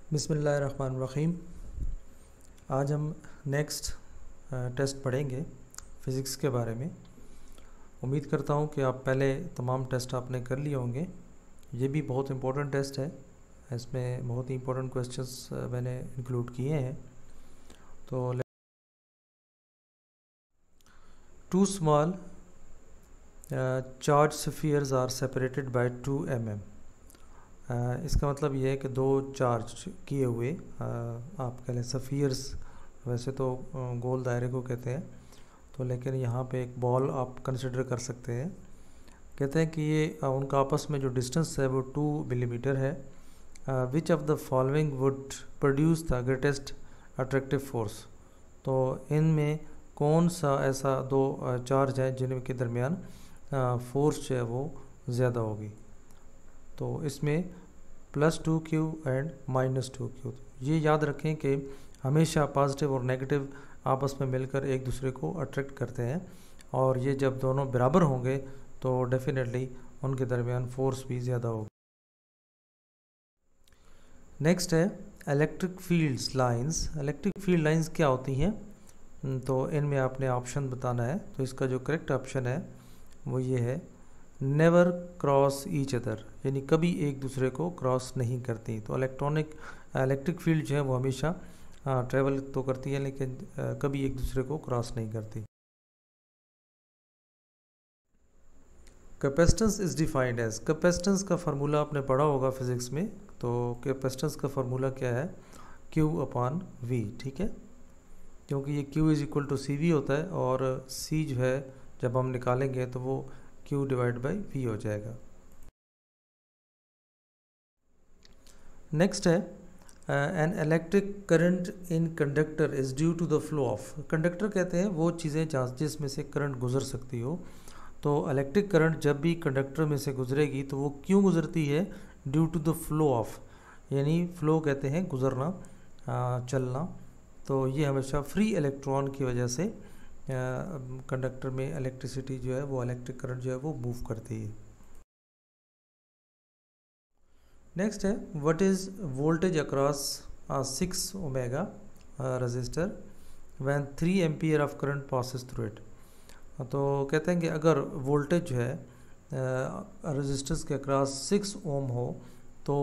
बिस्मिल्लाहिर्रहमानिर्रहीम। आज हम नेक्स्ट टेस्ट पढ़ेंगे फ़िज़िक्स के बारे में। उम्मीद करता हूँ कि आप पहले तमाम टेस्ट आपने कर लिए होंगे। ये भी बहुत इम्पोर्टेंट टेस्ट है, इसमें बहुत ही इम्पोर्टेंट क्वेश्चंस मैंने इंक्लूड किए हैं। तो two small charge spheres are separated by 2 mm। इसका मतलब ये है कि दो चार्ज किए हुए आप कह लें सफ़ियर्स, वैसे तो गोल दायरे को कहते हैं, तो लेकिन यहाँ पे एक बॉल आप कंसिडर कर सकते हैं। कहते हैं कि ये उनका आपस में जो डिस्टेंस है वो 2 मिलीमीटर है। Which of the following would produce the greatest attractive force. तो इनमें कौन सा ऐसा दो चार्ज है जिनके दरमियान फोर्स जो है वो ज़्यादा होगी। तो इसमें +2q एंड -2q। ये याद रखें कि हमेशा पॉजिटिव और नेगेटिव आपस में मिलकर एक दूसरे को अट्रैक्ट करते हैं, और ये जब दोनों बराबर होंगे तो डेफिनेटली उनके दरमियान फोर्स भी ज़्यादा होगी। नेक्स्ट है electric fields lines. Electric field lines क्या होती हैं, तो इनमें आपने ऑप्शन बताना है। तो इसका जो करेक्ट ऑप्शन है वो ये है, नेवर क्रॉस ईच अदर, यानी कभी एक दूसरे को क्रॉस नहीं करती। तो इलेक्ट्रिक फील्ड जो है वो हमेशा ट्रेवल तो करती है, लेकिन कभी एक दूसरे को क्रॉस नहीं करती। Capacitance is defined as. Capacitance का फार्मूला आपने पढ़ा होगा फिजिक्स में। तो कैपेसिटेंस का फार्मूला क्या है, Q/V। ठीक है, क्योंकि ये Q = CV होता है, और C जो है जब हम निकालेंगे तो वो Q/V हो जाएगा। नेक्स्ट है an electric current in conductor is due to the flow of. Conductor कहते हैं वो चीज़ें जिसमें से करंट गुजर सकती हो। तो इलेक्ट्रिक करंट जब भी कंडक्टर में से गुजरेगी तो वो क्यों गुजरती है, due to the flow of, यानी फ्लो कहते हैं गुजरना, चलना। तो ये हमेशा फ्री इलेक्ट्रॉन की वजह से कंडक्टर में इलेक्ट्रिसिटी जो है वो, इलेक्ट्रिक करंट जो है वो मूव करती है। नेक्स्ट है what is voltage across 6 omega register when 3 ampere of current passes through it. तो कहते हैं कि अगर वोल्टेज जो है रजिस्टर्स के अक्रॉस 6 ओम हो तो,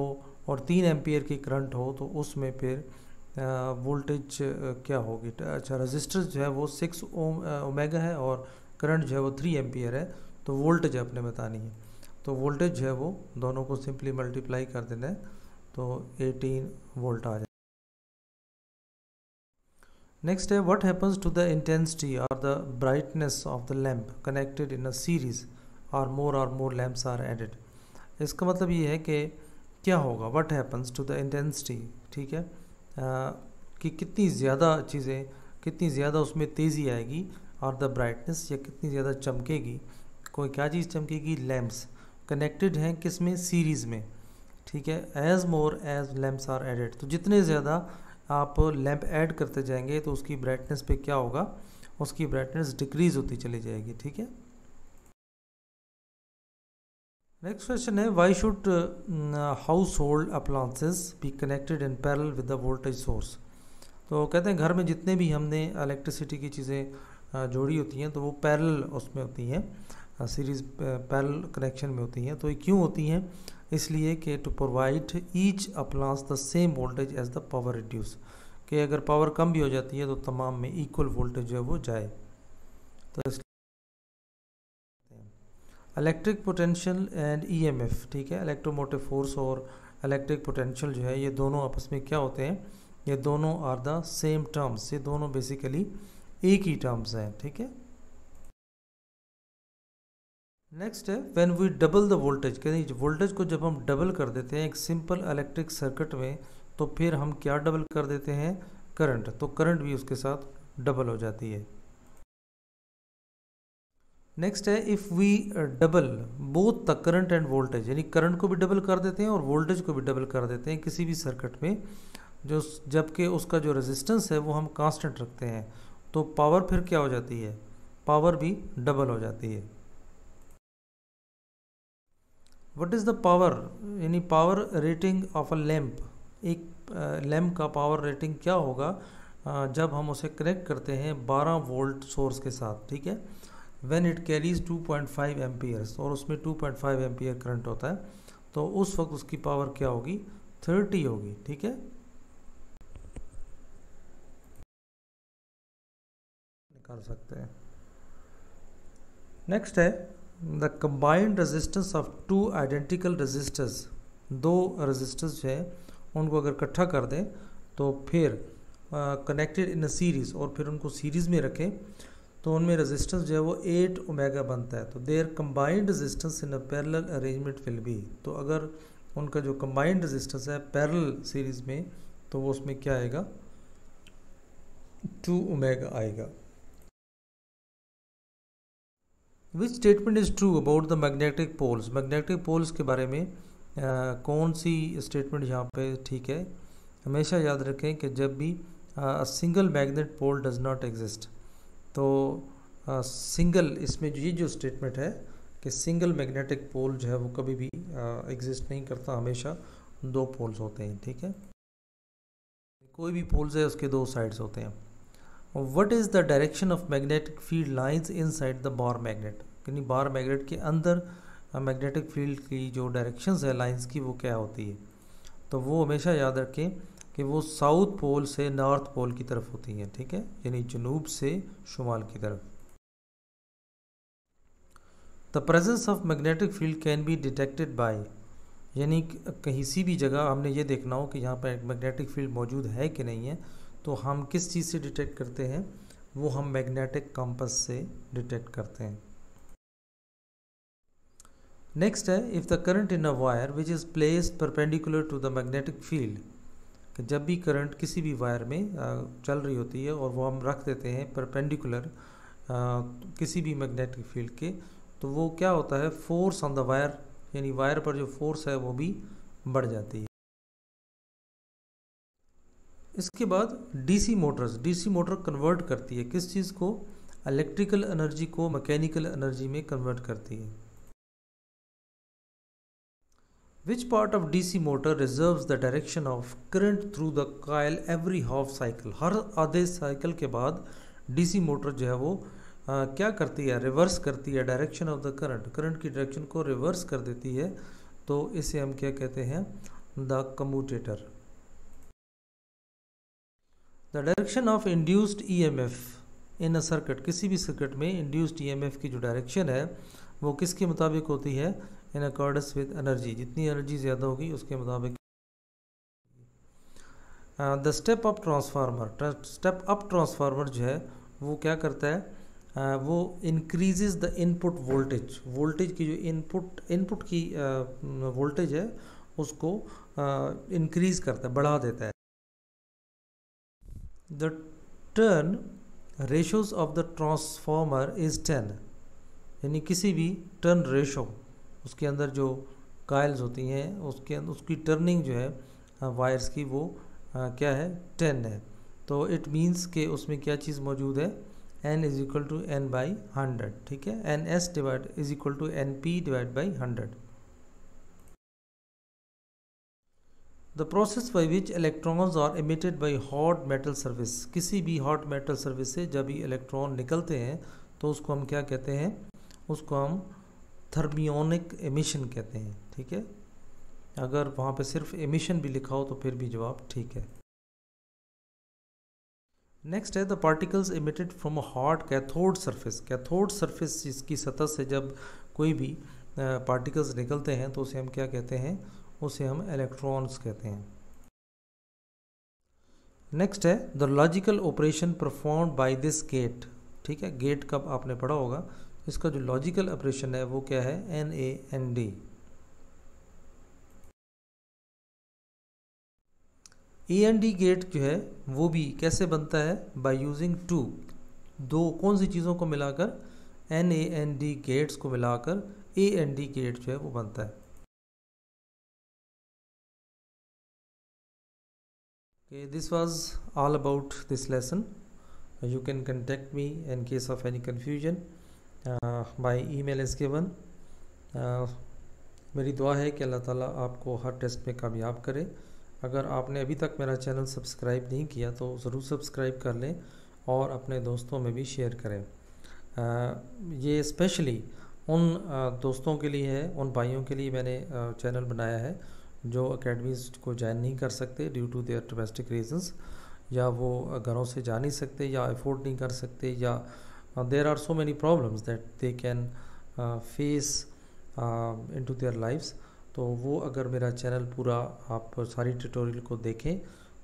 और 3 एम्पियर की करंट हो, तो उसमें फिर वोल्टेज क्या होगी। अच्छा, रजिस्टर्स जो है वो 6 ओमेगा है और करंट जो है वो 3 एम्पियर है, तो वोल्टेज अपने बतानी है। तो वोल्टेज जो है वो दोनों को सिंपली मल्टीप्लाई कर देना है, तो 18 वोल्ट आ जाए। नेक्स्ट है what happens to the intensity or the brightness of the lamp connected in a series or more lamps are added. इसका मतलब ये है कि क्या होगा, what happens to the intensity, ठीक है, कि कितनी ज़्यादा चीज़ें, कितनी ज़्यादा उसमें तेज़ी आएगी, और द ब्राइटनेस, या कितनी ज़्यादा चमकेगी, कोई क्या चीज़ चमकेगी, लैम्प्स कनेक्टेड हैं किस में, सीरीज़ में। ठीक है, as more as lamps are added. तो जितने ज़्यादा आप लैम्प ऐड करते जाएंगे तो उसकी ब्राइटनेस पे क्या होगा, उसकी ब्राइटनेस डिक्रीज होती चली जाएगी। ठीक है, नेक्स्ट क्वेश्चन है why should house hold appliances be connected in parallel with the voltage source. तो कहते हैं घर में जितने भी हमने इलेक्ट्रिसिटी की चीज़ें जोड़ी होती हैं तो वो पैरेलल उसमें होती हैं, सीरीज़ पैरेलल कनेक्शन में होती हैं। तो ये क्यों होती हैं, इसलिए कि to provide each appliance the same voltage as the power reduce, कि अगर पावर कम भी हो जाती है तो तमाम में इक्वल वोल्टेज जो है वो जाए। तो इलेक्ट्रिक पोटेंशियल एंड ईएमएफ, ठीक है, इलेक्ट्रोमोटिव फोर्स और इलेक्ट्रिक पोटेंशियल जो है ये दोनों आपस में क्या होते हैं, ये दोनों आर द सेम टर्म्स, ये दोनों बेसिकली एक ही टर्म्स हैं। ठीक है, नेक्स्ट है when we double the voltage, कहते हैं वोल्टेज को जब हम डबल कर देते हैं एक सिंपल इलेक्ट्रिक सर्किट में, तो फिर हम क्या डबल कर देते हैं, करंट। तो करंट भी उसके साथ डबल हो जाती है। नेक्स्ट है if we double both the current and voltage, यानी करंट को भी डबल कर देते हैं और वोल्टेज को भी डबल कर देते हैं किसी भी सर्किट में, जो जबकि उसका जो रेजिस्टेंस है वो हम कांस्टेंट रखते हैं, तो पावर फिर क्या हो जाती है, पावर भी डबल हो जाती है। व्हाट इज़ द पावर, यानी power rating of a lamp एक लैम्प का पावर रेटिंग क्या होगा जब हम उसे कनेक्ट करते हैं 12 वोल्ट सोर्स के साथ, ठीक है, व्हेन इट कैरीज 2.5 एम्पियर्स, और उसमें 2.5 एम्पियर करंट होता है, तो उस वक्त उसकी पावर क्या होगी, 30 होगी, ठीक है, निकाल सकते हैं। नेक्स्ट है the combined resistance of two identical resistors, दो रेजिस्टर्स जो है उनको अगर इकट्ठा कर दें तो फिर कनेक्टेड इन अ सीरीज़, और फिर उनको सीरीज़ में रखें तो उनमें रेजिस्टेंस जो है वो 8 ओमेगा बनता है। तो their combined resistance in a parallel arrangement will be, तो अगर उनका जो कंबाइंड रेजिस्टेंस है पैरेलल सीरीज़ में तो वो उसमें क्या आएगा, 2 ओमेगा आएगा। Which statement is true about the magnetic poles, magnetic poles के बारे में कौन सी स्टेटमेंट यहाँ पे ठीक है। हमेशा याद रखें कि जब भी single magnet pole does not exist, तो सिंगल इसमें ये जो स्टेटमेंट है कि सिंगल मैग्नेटिक पोल जो है वो कभी भी एग्जिस्ट नहीं करता, हमेशा दो पोल्स होते हैं, ठीक है, कोई भी पोल्स है उसके दो साइड्स होते हैं। What is the direction of magnetic field lines inside the bar magnet, यानी बार मैग्नेट के अंदर मैग्नेटिक फील्ड की जो डायरेक्शंस है लाइंस की वो क्या होती है, तो वो हमेशा याद रखें कि वो साउथ पोल से नॉर्थ पोल की तरफ होती हैं, ठीक है, यानी जनूब से शुमाल की तरफ। The presence of magnetic field can be detected by, यानी कहीं सी भी जगह हमने ये देखना हो कि यहाँ पर मैग्नेटिक फील्ड मौजूद है कि नहीं है, तो हम किस चीज़ से डिटेक्ट करते हैं, वो हम मैग्नेटिक कंपास से डिटेक्ट करते हैं। नेक्स्ट है if the current in a wire which is placed perpendicular to the magnetic field, कि जब भी करंट किसी भी वायर में चल रही होती है और वो हम रख देते हैं परपेंडिकुलर किसी भी मैग्नेटिक फील्ड के, तो वो क्या होता है, फोर्स ऑन द वायर, यानी वायर पर जो फोर्स है वो भी बढ़ जाती है। इसके बाद DC motors, DC motor convert करती है किस चीज़ को, इलेक्ट्रिकल एनर्जी को मैकेनिकल एनर्जी में कन्वर्ट करती है। Which part of DC motor reverses the direction of current through the coil every half cycle, हर आधे साइकिल के बाद डीसी मोटर जो है वो क्या करती है, रिवर्स करती है direction of the current, current की डायरेक्शन को रिवर्स कर देती है, तो इसे हम क्या कहते हैं, the commutator. The direction of induced EMF in a circuit, किसी भी सर्किट में इंड्यूस्ड ईएमएफ की जो डायरेक्शन है वो किसके मुताबिक होती है, इन अकॉर्डेंस विद एनर्जी, जितनी एनर्जी ज़्यादा होगी उसके मुताबिक। The step up transformer, step up transformer जो है वो क्या करता है, वो increases the input voltage, voltage की जो इनपुट की वोल्टेज है उसको इंक्रीज करता है, बढ़ा देता है। The turn ratios of the transformer is 10, यानी किसी भी टर्न रेशो उसके अंदर जो काइल्स होती हैं उसके अंदर उसकी टर्निंग जो है वायर्स की वो क्या है, 10 है, तो इट मीन्स कि उसमें क्या चीज़ मौजूद है, n is equal to n by 100, ठीक है, n s divide is equal to n p divide by 100। The process by which electrons are emitted by hot metal surface, किसी भी हॉट मेटल सर्विस से जब भी इलेक्ट्रॉन निकलते हैं तो उसको हम क्या कहते हैं, उसको हम थर्मियोनिक एमिशन कहते हैं, ठीक है, अगर वहाँ पे सिर्फ एमिशन भी लिखा हो तो फिर भी जवाब ठीक है। नेक्स्ट है the particles emitted from a hot cathode surface, cathode surface इसकी सतह से जब कोई भी पार्टिकल्स निकलते हैं तो उसे हम क्या कहते हैं, उसे हम इलेक्ट्रॉन्स कहते हैं। नेक्स्ट है the logical operation performed by this gate, ठीक है, गेट कब आपने पढ़ा होगा, इसका जो लॉजिकल ऑपरेशन है वो क्या है, NAND। AND गेट जो है वो भी कैसे बनता है, बाय यूजिंग टू, दो कौन सी चीज़ों को मिलाकर, NAND गेट्स को मिलाकर AND गेट जो है वो बनता है। Okay, this was all about this lesson. You can contact me in case of any confusion. My email is given. मेरी दुआ है कि अल्लाह ताला आपको हर टेस्ट में कामयाब करे। अगर आपने अभी तक मेरा चैनल सब्सक्राइब नहीं किया तो ज़रूर सब्सक्राइब कर लें और अपने दोस्तों में भी शेयर करें। ये स्पेशली उन दोस्तों के लिए है, उन भाइयों के लिए मैंने चैनल बनाया है जो अकेडमीज़ को ज्वाइन नहीं कर सकते due to their domestic reasons, या वो घरों से जा नहीं सकते या अफोर्ड नहीं कर सकते, या there are so many problems that they can face into their lifes. तो वो अगर मेरा चैनल पूरा आप सारी ट्यूटोरियल को देखें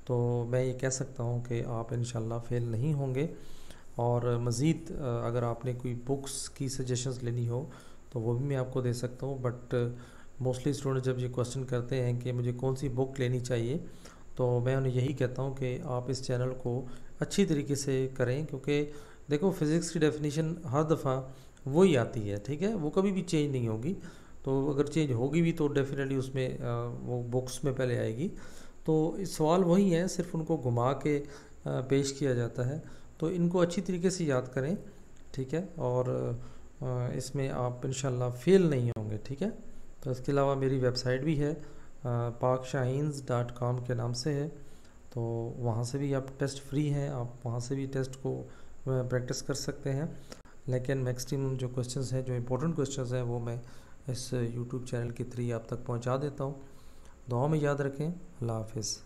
तो मैं ये कह सकता हूँ कि आप इंशाल्लाह फेल नहीं होंगे। और मज़ीद अगर आपने कोई बुक्स की सजेशंस लेनी हो तो वो भी मैं आपको दे सकता हूँ। बट मोस्टली स्टूडेंट जब ये क्वेश्चन करते हैं कि मुझे कौन सी बुक लेनी चाहिए, तो मैं उन्हें यही कहता हूँ कि आप इस चैनल को अच्छी तरीके से करें, क्योंकि देखो फ़िज़िक्स की डेफिनेशन हर दफ़ा वही आती है, ठीक है, वो कभी भी चेंज नहीं होगी। तो अगर चेंज होगी भी तो डेफिनेटली उसमें वो बुक्स में पहले आएगी। तो इस सवाल वही है, सिर्फ उनको घुमा के पेश किया जाता है। तो इनको अच्छी तरीके से याद करें, ठीक है, और इसमें आप इंशाल्लाह फेल नहीं होंगे, ठीक है। तो इसके अलावा मेरी वेबसाइट भी है, pakshahins.com के नाम से है। तो वहाँ से भी आप टेस्ट फ्री हैं, आप वहाँ से भी टेस्ट को प्रैक्टिस कर सकते हैं। लेकिन मैक्सिमम जो क्वेश्चंस हैं, जो इम्पोर्टेंट क्वेश्चंस हैं, वो मैं इस यूट्यूब चैनल के थ्रू आप तक पहुँचा देता हूँ। दुआ में याद रखें। अल्लाह हाफिज़।